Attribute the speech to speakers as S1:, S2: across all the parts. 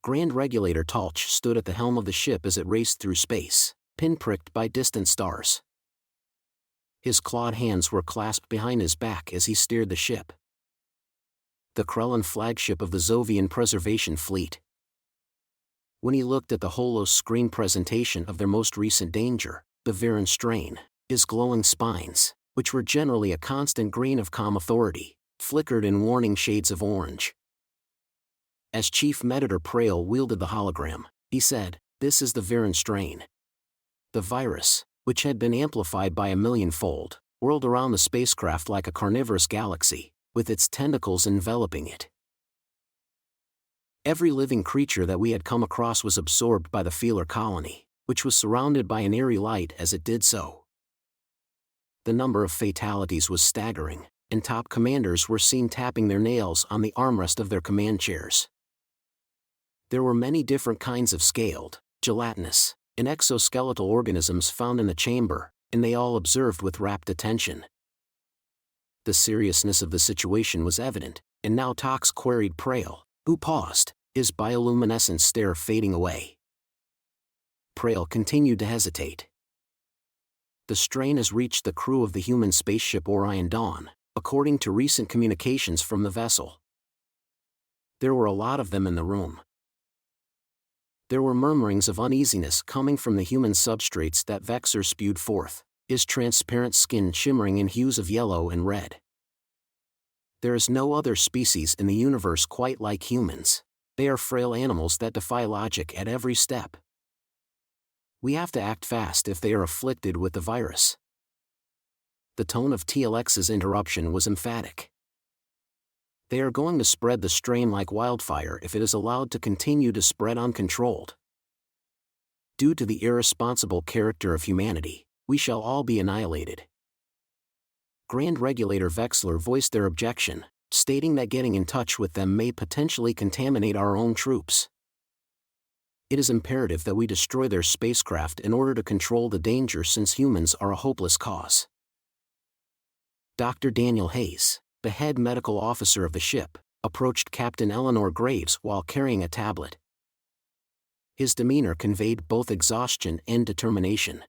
S1: Grand Regulator Talch stood at the helm of the ship as it raced through space, pinpricked by distant stars. His clawed hands were clasped behind his back as he steered the ship. The Krellin flagship of the Zovian Preservation Fleet. When he looked at the holo-screen presentation of their most recent danger, the Viren strain, his glowing spines, which were generally a constant green of calm authority, flickered in warning shades of orange. As Chief Meditor Prail wielded the hologram, he said, "This is the Viren strain." The virus, which had been amplified by a millionfold, whirled around the spacecraft like a carnivorous galaxy, with its tentacles enveloping it. Every living creature that we had come across was absorbed by the feeler colony, which was surrounded by an eerie light as it did so. The number of fatalities was staggering, and top commanders were seen tapping their nails on the armrest of their command chairs. There were many different kinds of scaled, gelatinous, and exoskeletal organisms found in the chamber, and they all observed with rapt attention. The seriousness of the situation was evident, and now Tox queried Prail, who paused, his bioluminescent stare fading away. Prail continued to hesitate. The strain has reached the crew of the human spaceship Orion Dawn, according to recent communications from the vessel. There were a lot of them in the room. There were murmurings of uneasiness coming from the human substrates that Vexor spewed forth, his transparent skin shimmering in hues of yellow and red. There is no other species in the universe quite like humans. They are frail animals that defy logic at every step. We have to act fast if they are afflicted with the virus. The tone of TLX's interruption was emphatic. They are going to spread the strain like wildfire if it is allowed to continue to spread uncontrolled. Due to the irresponsible character of humanity, we shall all be annihilated. Grand Regulator Vexler voiced their objection, stating that getting in touch with them may potentially contaminate our own troops. It is imperative that we destroy their spacecraft in order to control the danger since humans are a hopeless cause. Dr. Daniel Hayes, the head medical officer of the ship, approached Captain Eleanor Graves while carrying a tablet. His demeanor conveyed both exhaustion and determination.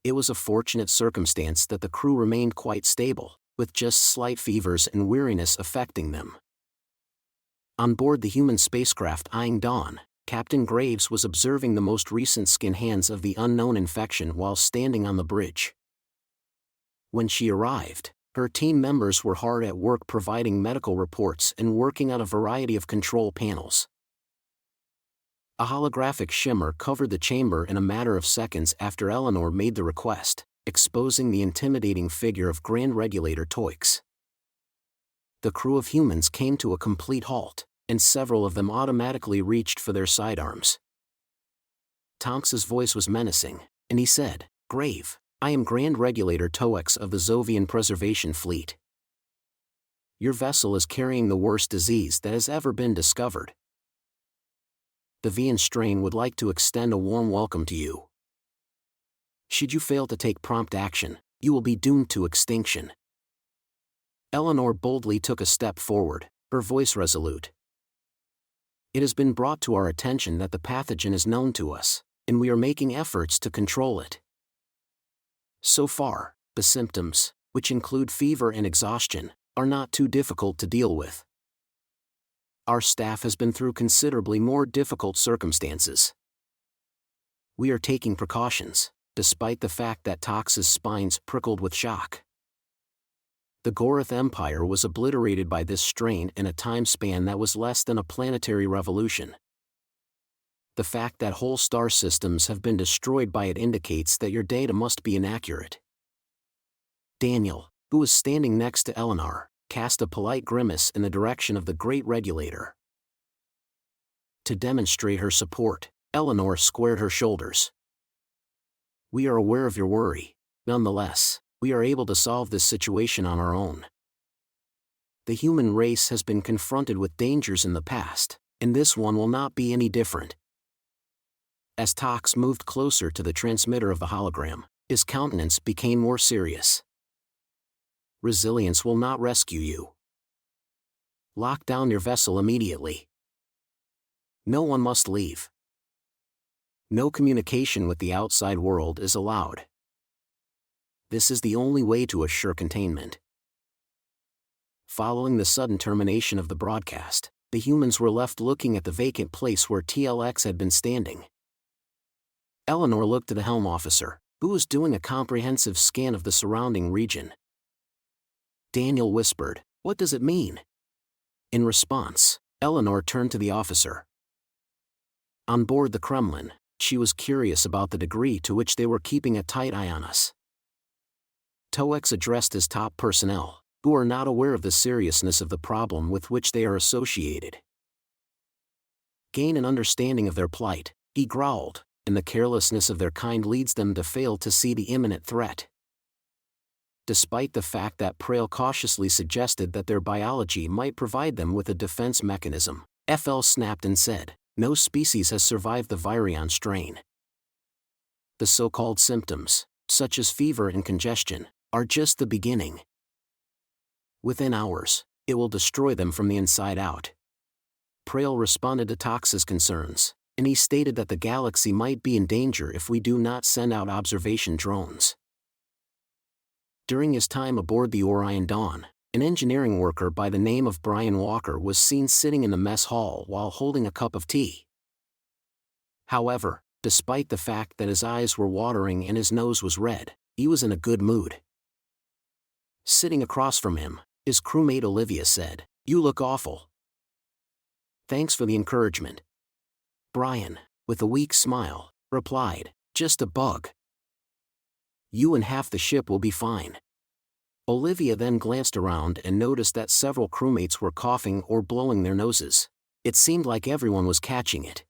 S1: It was a fortunate circumstance that the crew remained quite stable, with just slight fevers and weariness affecting them. On board the human spacecraft Eyeing Dawn, Captain Graves was observing the most recent skin hands of the unknown infection while standing on the bridge. When she arrived, her team members were hard at work providing medical reports and working on a variety of control panels. A holographic shimmer covered the chamber in a matter of seconds after Eleanor made the request, exposing the intimidating figure of Grand Regulator Toix. The crew of humans came to a complete halt, and several of them automatically reached for their sidearms. Tonks's voice was menacing, and he said, "Grave, I am Grand Regulator Toix of the Zovian Preservation Fleet. Your vessel is carrying the worst disease that has ever been discovered. The Vian strain would like to extend a warm welcome to you. Should you fail to take prompt action, you will be doomed to extinction." Eleanor boldly took a step forward, her voice resolute. "It has been brought to our attention that the pathogen is known to us, and we are making efforts to control it. So far, the symptoms, which include fever and exhaustion, are not too difficult to deal with. Our staff has been through considerably more difficult circumstances. We are taking precautions, despite the fact that Tox's spines prickled with shock. The Gorath Empire was obliterated by this strain in a time span that was less than a planetary revolution. The fact that whole star systems have been destroyed by it indicates that your data must be inaccurate." Daniel, who was standing next to Eleanor, cast a polite grimace in the direction of the Great Regulator. To demonstrate her support, Eleanor squared her shoulders. "We are aware of your worry. Nonetheless, we are able to solve this situation on our own. The human race has been confronted with dangers in the past, and this one will not be any different." As Tox moved closer to the transmitter of the hologram, his countenance became more serious. "Resilience will not rescue you. Lock down your vessel immediately. No one must leave. No communication with the outside world is allowed. This is the only way to assure containment. Following the sudden termination of the broadcast, the humans were left looking at the vacant place where TLX had been standing. Eleanor looked to the helm officer, who was doing a comprehensive scan of the surrounding region. Daniel whispered, "What does it mean?" In response, Eleanor turned to the officer. On board the Kremlin, she was curious about the degree to which they were keeping a tight eye on us. TOEX addressed his top personnel, who are not aware of the seriousness of the problem with which they are associated. Gain an understanding of their plight, he growled, and the carelessness of their kind leads them to fail to see the imminent threat. Despite the fact that Prail cautiously suggested that their biology might provide them with a defense mechanism, FL snapped and said, "No species has survived the virion strain. The so-called symptoms, such as fever and congestion, are just the beginning. Within hours, it will destroy them from the inside out." Prail responded to Tox's concerns, and he stated that the galaxy might be in danger if we do not send out observation drones. During his time aboard the Orion Dawn, an engineering worker by the name of Brian Walker was seen sitting in the mess hall while holding a cup of tea. However, despite the fact that his eyes were watering and his nose was red, he was in a good mood. Sitting across from him, his crewmate Olivia said, "You look awful." "Thanks for the encouragement." Brian, with a weak smile, replied, "Just a bug. You and half the ship will be fine." Olivia then glanced around and noticed that several crewmates were coughing or blowing their noses. It seemed like everyone was catching it.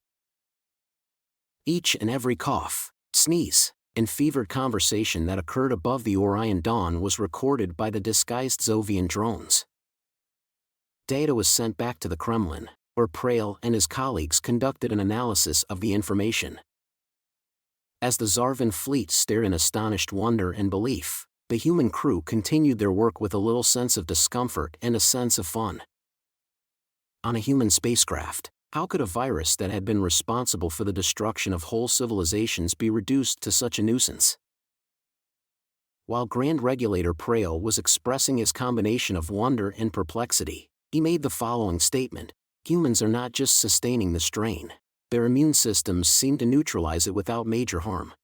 S1: Each and every cough, sneeze, and fevered conversation that occurred above the Orion Dawn was recorded by the disguised Zovian drones. Data was sent back to the Kremlin, where Prail and his colleagues conducted an analysis of the information. As the Zarvan fleet stared in astonished wonder and belief, the human crew continued their work with a little sense of discomfort and a sense of fun. On a human spacecraft, how could a virus that had been responsible for the destruction of whole civilizations be reduced to such a nuisance? While Grand Regulator Prail was expressing his combination of wonder and perplexity, he made the following statement: "Humans are not just sustaining the strain. Their immune systems seem to neutralize it without major harm.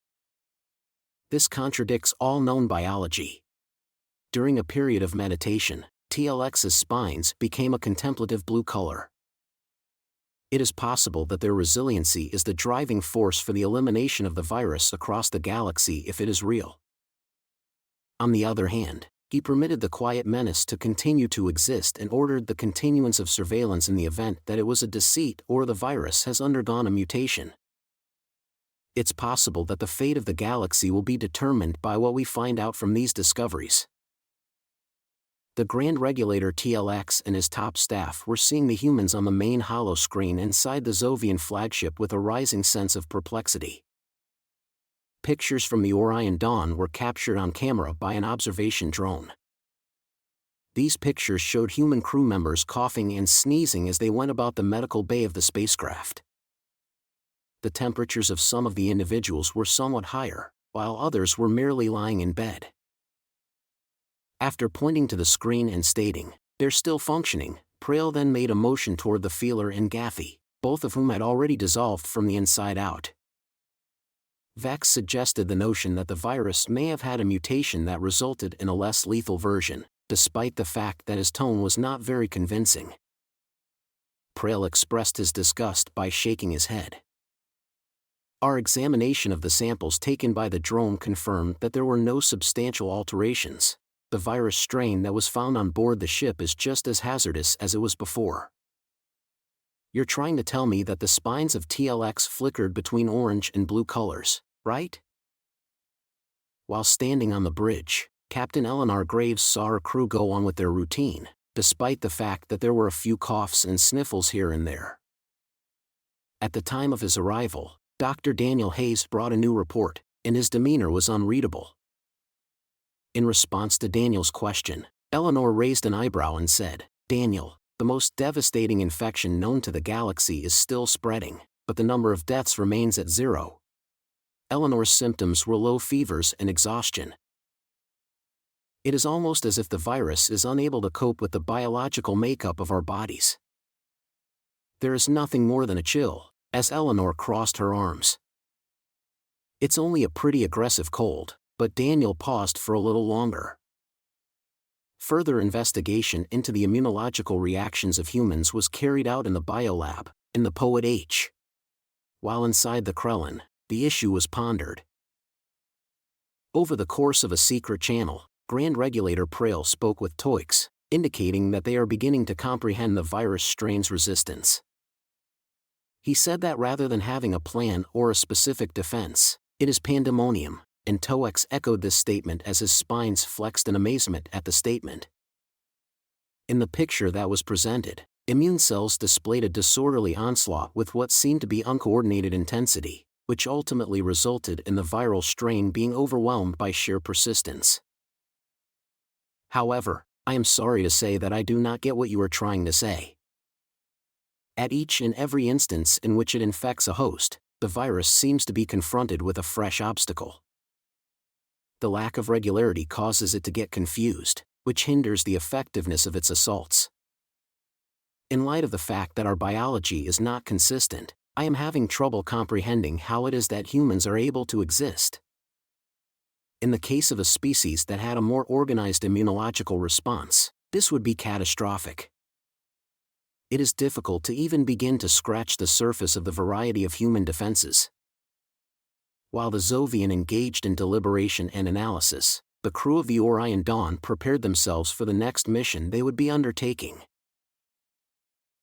S1: This contradicts all known biology." During a period of meditation, TLX's spines became a contemplative blue color. It is possible that their resiliency is the driving force for the elimination of the virus across the galaxy if it is real. On the other hand, he permitted the quiet menace to continue to exist and ordered the continuance of surveillance in the event that it was a deceit or the virus has undergone a mutation. It's possible that the fate of the galaxy will be determined by what we find out from these discoveries. The Grand Regulator TLX and his top staff were seeing the humans on the main holo screen inside the Zovian flagship with a rising sense of perplexity. Pictures from the Orion Dawn were captured on camera by an observation drone. These pictures showed human crew members coughing and sneezing as they went about the medical bay of the spacecraft. The temperatures of some of the individuals were somewhat higher, while others were merely lying in bed. After pointing to the screen and stating, "They're still functioning," Prail then made a motion toward the Feeler and Gaffy, both of whom had already dissolved from the inside out. Vex suggested the notion that the virus may have had a mutation that resulted in a less lethal version, despite the fact that his tone was not very convincing. Prail expressed his disgust by shaking his head. Our examination of the samples taken by the drone confirmed that there were no substantial alterations. The virus strain that was found on board the ship is just as hazardous as it was before. You're trying to tell me that the spines of TLX flickered between orange and blue colors, right? While standing on the bridge, Captain Eleanor Graves saw her crew go on with their routine, despite the fact that there were a few coughs and sniffles here and there. At the time of his arrival, Dr. Daniel Hayes brought a new report, and his demeanor was unreadable. In response to Daniel's question, Eleanor raised an eyebrow and said, "Daniel, The most devastating infection known to the galaxy is still spreading, but the number of deaths remains at 0. Eleanor's symptoms were low fevers and exhaustion. It is almost as if the virus is unable to cope with the biological makeup of our bodies. There is nothing more than a chill, as Eleanor crossed her arms. It's only a pretty aggressive cold, but Daniel paused for a little longer. Further investigation into the immunological reactions of humans was carried out in the biolab, in the Poet H. While inside the Krellin, the issue was pondered. Over the course of a secret channel, Grand Regulator Prail spoke with Toix, indicating that they are beginning to comprehend the virus strain's resistance. He said that rather than having a plan or a specific defense, it is pandemonium, and Toix echoed this statement as his spines flexed in amazement at the statement. In the picture that was presented, immune cells displayed a disorderly onslaught with what seemed to be uncoordinated intensity, which ultimately resulted in the viral strain being overwhelmed by sheer persistence. However, I am sorry to say that I do not get what you are trying to say. At each and every instance in which it infects a host, the virus seems to be confronted with a fresh obstacle. The lack of regularity causes it to get confused, which hinders the effectiveness of its assaults. In light of the fact that our biology is not consistent, I am having trouble comprehending how it is that humans are able to exist. In the case of a species that had a more organized immunological response, this would be catastrophic. It is difficult to even begin to scratch the surface of the variety of human defenses. While the Zovian engaged in deliberation and analysis, the crew of the Orion Dawn prepared themselves for the next mission they would be undertaking.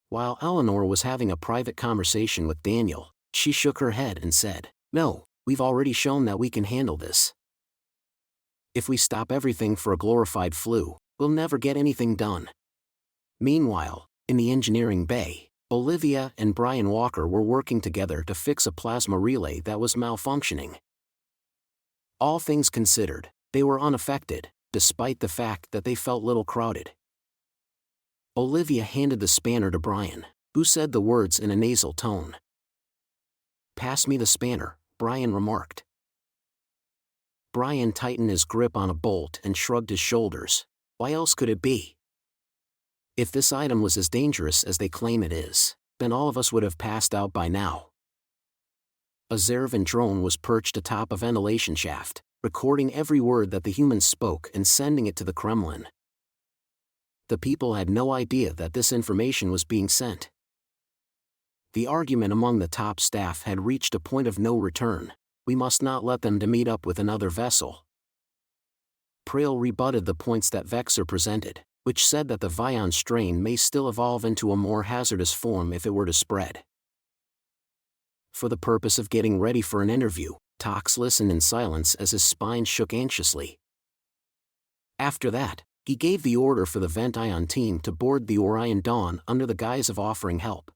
S1: While Eleanor was having a private conversation with Daniel, she shook her head and said, "No, we've already shown that we can handle this. If we stop everything for a glorified flu, we'll never get anything done." Meanwhile, in the engineering bay, Olivia and Brian Walker were working together to fix a plasma relay that was malfunctioning. All things considered, they were unaffected, despite the fact that they felt little crowded. Olivia handed the spanner to Brian, who said the words in a nasal tone. "Pass me the spanner," Brian remarked. Brian tightened his grip on a bolt and shrugged his shoulders. Why else could it be? If this item was as dangerous as they claim it is, then all of us would have passed out by now. A Zervan drone was perched atop a ventilation shaft, recording every word that the humans spoke and sending it to the Kremlin. The people had no idea that this information was being sent. The argument among the top staff had reached a point of no return. We must not let them to meet up with another vessel. Prail rebutted the points that Vexer presented, which said that the Vion strain may still evolve into a more hazardous form if it were to spread. For the purpose of getting ready for an interview, Tox listened in silence as his spine shook anxiously. After that, he gave the order for the Vent-Ion team to board the Orion Dawn under the guise of offering help.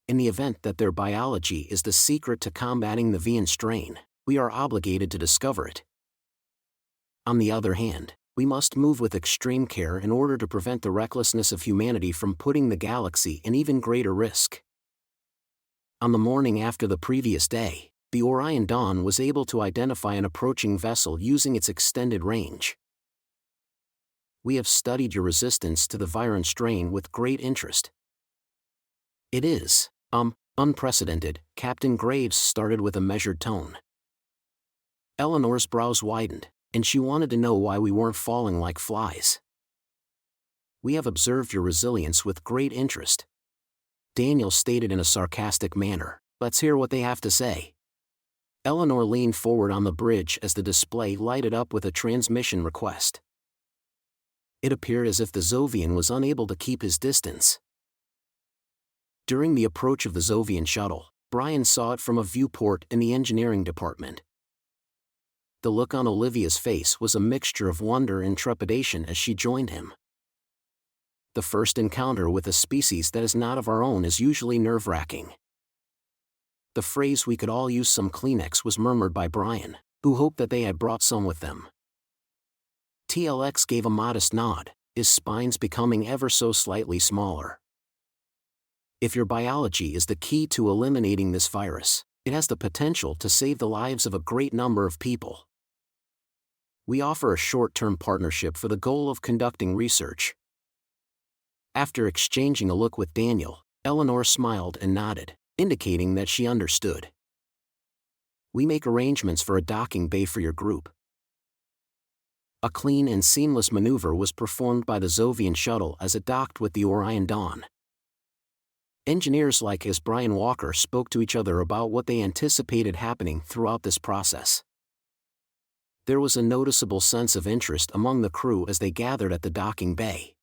S1: In the event that their biology is the secret to combating the Vion strain, we are obligated to discover it. On the other hand, we must move with extreme care in order to prevent the recklessness of humanity from putting the galaxy in even greater risk. On the morning after the previous day, the Orion Dawn was able to identify an approaching vessel using its extended range. "We have studied your resistance to the Viron strain with great interest. It is, unprecedented," Captain Graves started with a measured tone. Eleanor's brows widened, and she wanted to know why we weren't falling like flies. "We have observed your resilience with great interest," Daniel stated in a sarcastic manner. "Let's hear what they have to say." Eleanor leaned forward on the bridge as the display lighted up with a transmission request. It appeared as if the Zovian was unable to keep his distance. During the approach of the Zovian shuttle, Brian saw it from a viewport in the engineering department. The look on Olivia's face was a mixture of wonder and trepidation as she joined him. The first encounter with a species that is not of our own is usually nerve-wracking. The phrase "we could all use some Kleenex" was murmured by Brian, who hoped that they had brought some with them. TLX gave a modest nod, is spines becoming ever so slightly smaller. If your biology is the key to eliminating this virus, it has the potential to save the lives of a great number of people. We offer a short-term partnership for the goal of conducting research. After exchanging a look with Daniel, Eleanor smiled and nodded, indicating that she understood. We make arrangements for a docking bay for your group. A clean and seamless maneuver was performed by the Zovian shuttle as it docked with the Orion Dawn. Engineers like Brian Walker spoke to each other about what they anticipated happening throughout this process. There was a noticeable sense of interest among the crew as they gathered at the docking bay.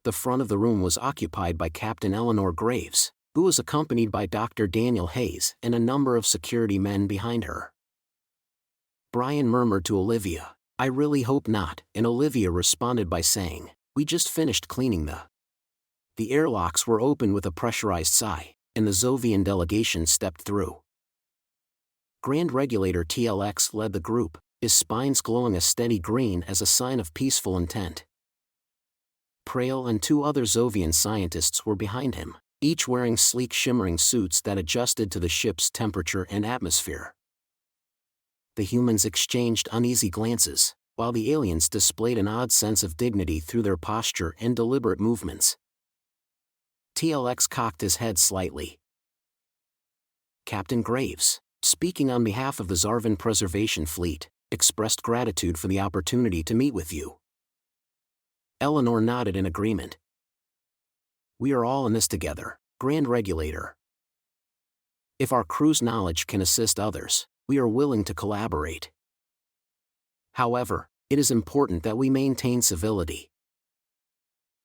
S1: The front of the room was occupied by Captain Eleanor Graves, who was accompanied by Dr. Daniel Hayes and a number of security men behind her. Brian murmured to Olivia, "I really hope not," and Olivia responded by saying, "We just finished cleaning The airlocks were opened with a pressurized sigh, and the Zovian delegation stepped through. Grand Regulator TLX led the group, his spines glowing a steady green as a sign of peaceful intent. Prail and 2 other Zovian scientists were behind him, each wearing sleek shimmering suits that adjusted to the ship's temperature and atmosphere. The humans exchanged uneasy glances, while the aliens displayed an odd sense of dignity through their posture and deliberate movements. TLX cocked his head slightly. Captain Graves, speaking on behalf of the Zarvan Preservation Fleet, expressed gratitude for the opportunity to meet with you. Eleanor nodded in agreement. We are all in this together, Grand Regulator. If our crew's knowledge can assist others, we are willing to collaborate. However, it is important that we maintain civility.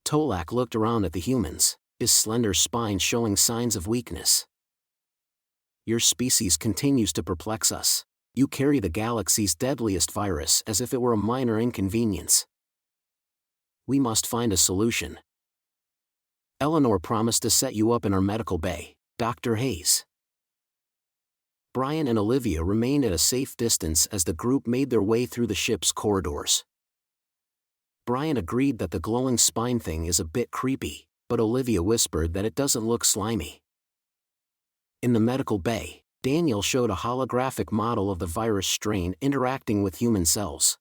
S1: Tolak looked around at the humans, his slender spine showing signs of weakness. Your species continues to perplex us. You carry the galaxy's deadliest virus as if it were a minor inconvenience. We must find a solution. Eleanor promised to set you up in our medical bay, Dr. Hayes. Brian and Olivia remained at a safe distance as the group made their way through the ship's corridors. Brian agreed that the glowing spine thing is a bit creepy, but Olivia whispered that it doesn't look slimy. In the medical bay, Daniel showed a holographic model of the virus strain interacting with human cells.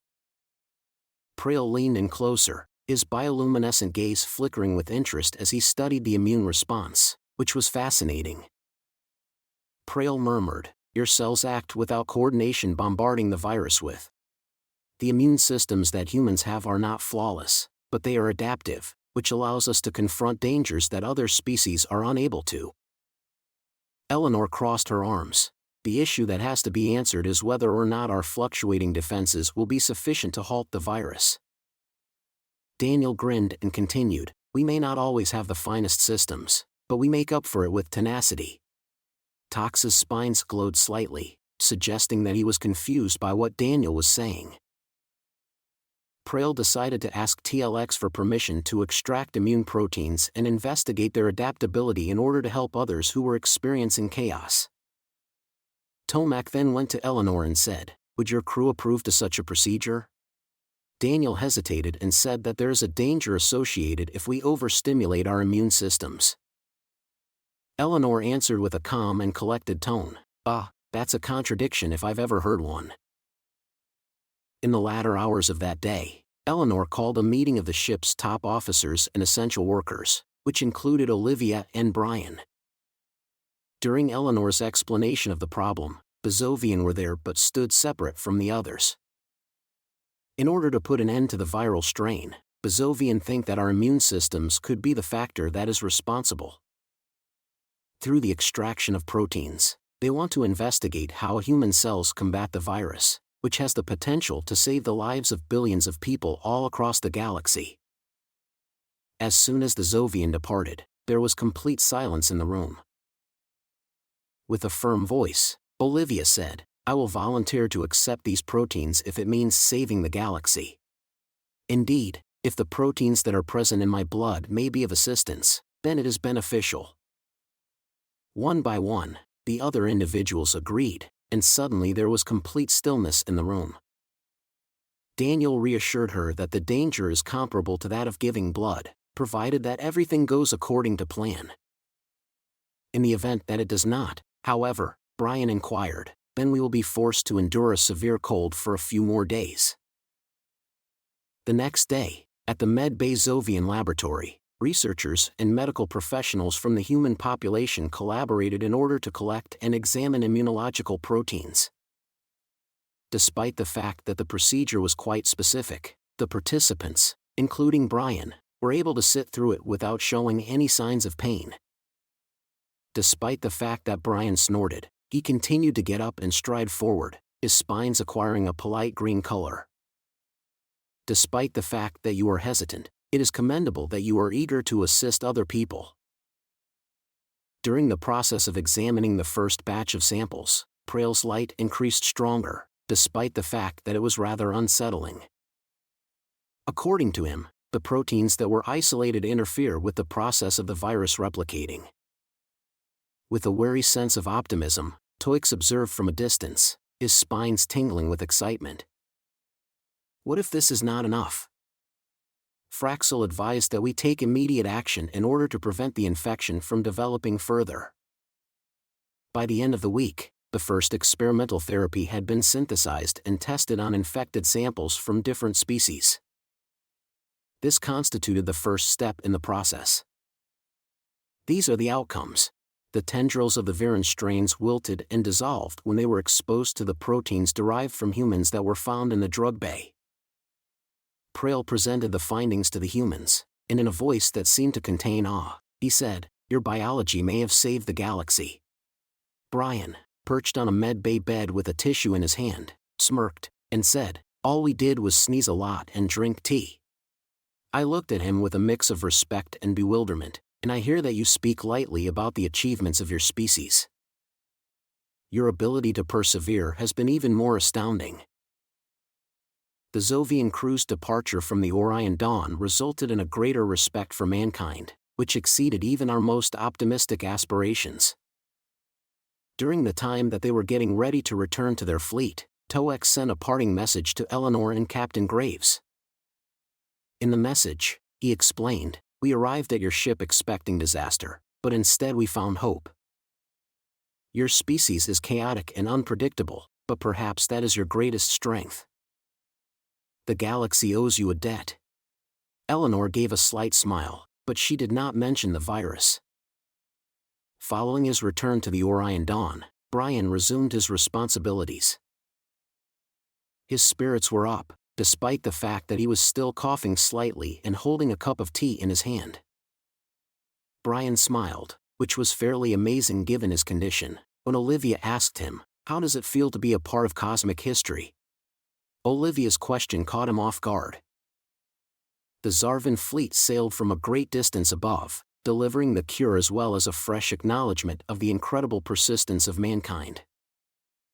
S1: Prail leaned in closer, his bioluminescent gaze flickering with interest as he studied the immune response, which was fascinating. Prail murmured, "Your cells act without coordination, bombarding the virus with. The immune systems that humans have are not flawless, but they are adaptive, which allows us to confront dangers that other species are unable to." Eleanor crossed her arms. The issue that has to be answered is whether or not our fluctuating defenses will be sufficient to halt the virus. Daniel grinned and continued, "We may not always have the finest systems, but we make up for it with tenacity." Tox's spines glowed slightly, suggesting that he was confused by what Daniel was saying. Prail decided to ask TLX for permission to extract immune proteins and investigate their adaptability in order to help others who were experiencing chaos. Tomac then went to Eleanor and said, "Would your crew approve to such a procedure?" Daniel hesitated and said that there is a danger associated if we overstimulate our immune systems. Eleanor answered with a calm and collected tone, That's a contradiction if I've ever heard one." In the latter hours of that day, Eleanor called a meeting of the ship's top officers and essential workers, which included Olivia and Brian. During Eleanor's explanation of the problem, the Zovian were there but stood separate from the others. In order to put an end to the viral strain, the Zovian think that our immune systems could be the factor that is responsible. Through the extraction of proteins, they want to investigate how human cells combat the virus, which has the potential to save the lives of billions of people all across the galaxy. As soon as the Zovian departed, there was complete silence in the room. With a firm voice, Olivia said, "I will volunteer to accept these proteins if it means saving the galaxy. Indeed, if the proteins that are present in my blood may be of assistance, then it is beneficial." One by one, the other individuals agreed, and suddenly there was complete stillness in the room. Daniel reassured her that the danger is comparable to that of giving blood, provided that everything goes according to plan. In the event that it does not, however, Brian inquired, then we will be forced to endure a severe cold for a few more days. The next day, at the Med Bay Zovian laboratory, researchers and medical professionals from the human population collaborated in order to collect and examine immunological proteins. Despite the fact that the procedure was quite specific, the participants, including Brian, were able to sit through it without showing any signs of pain. Despite the fact that Brian snorted, he continued to get up and stride forward, his spines acquiring a polite green color. Despite the fact that you are hesitant, it is commendable that you are eager to assist other people. During the process of examining the first batch of samples, Prail's light increased stronger, despite the fact that it was rather unsettling. According to him, the proteins that were isolated interfere with the process of the virus replicating. With a wary sense of optimism, Toix observed from a distance, his spines tingling with excitement. What if this is not enough? Fraxel advised that we take immediate action in order to prevent the infection from developing further. By the end of the week, the first experimental therapy had been synthesized and tested on infected samples from different species. This constituted the first step in the process. These are the outcomes. The tendrils of the virulent strains wilted and dissolved when they were exposed to the proteins derived from humans that were found in the drug bay. Prail presented the findings to the humans, and in a voice that seemed to contain awe, he said, "Your biology may have saved the galaxy." Brian, perched on a med bay bed with a tissue in his hand, smirked, and said, "All we did was sneeze a lot and drink tea." I looked at him with a mix of respect and bewilderment, and I hear that you speak lightly about the achievements of your species. Your ability to persevere has been even more astounding. The Zovian crew's departure from the Orion Dawn resulted in a greater respect for mankind, which exceeded even our most optimistic aspirations. During the time that they were getting ready to return to their fleet, Toex sent a parting message to Eleanor and Captain Graves. In the message, he explained, "We arrived at your ship expecting disaster, but instead we found hope. Your species is chaotic and unpredictable, but perhaps that is your greatest strength. The galaxy owes you a debt." Eleanor gave a slight smile, but she did not mention the virus. Following his return to the Orion Dawn, Brian resumed his responsibilities. His spirits were up, despite the fact that he was still coughing slightly and holding a cup of tea in his hand. Brian smiled, which was fairly amazing given his condition, when Olivia asked him, "How does it feel to be a part of cosmic history?" Olivia's question caught him off guard. The Zarvan fleet sailed from a great distance above, delivering the cure as well as a fresh acknowledgement of the incredible persistence of mankind.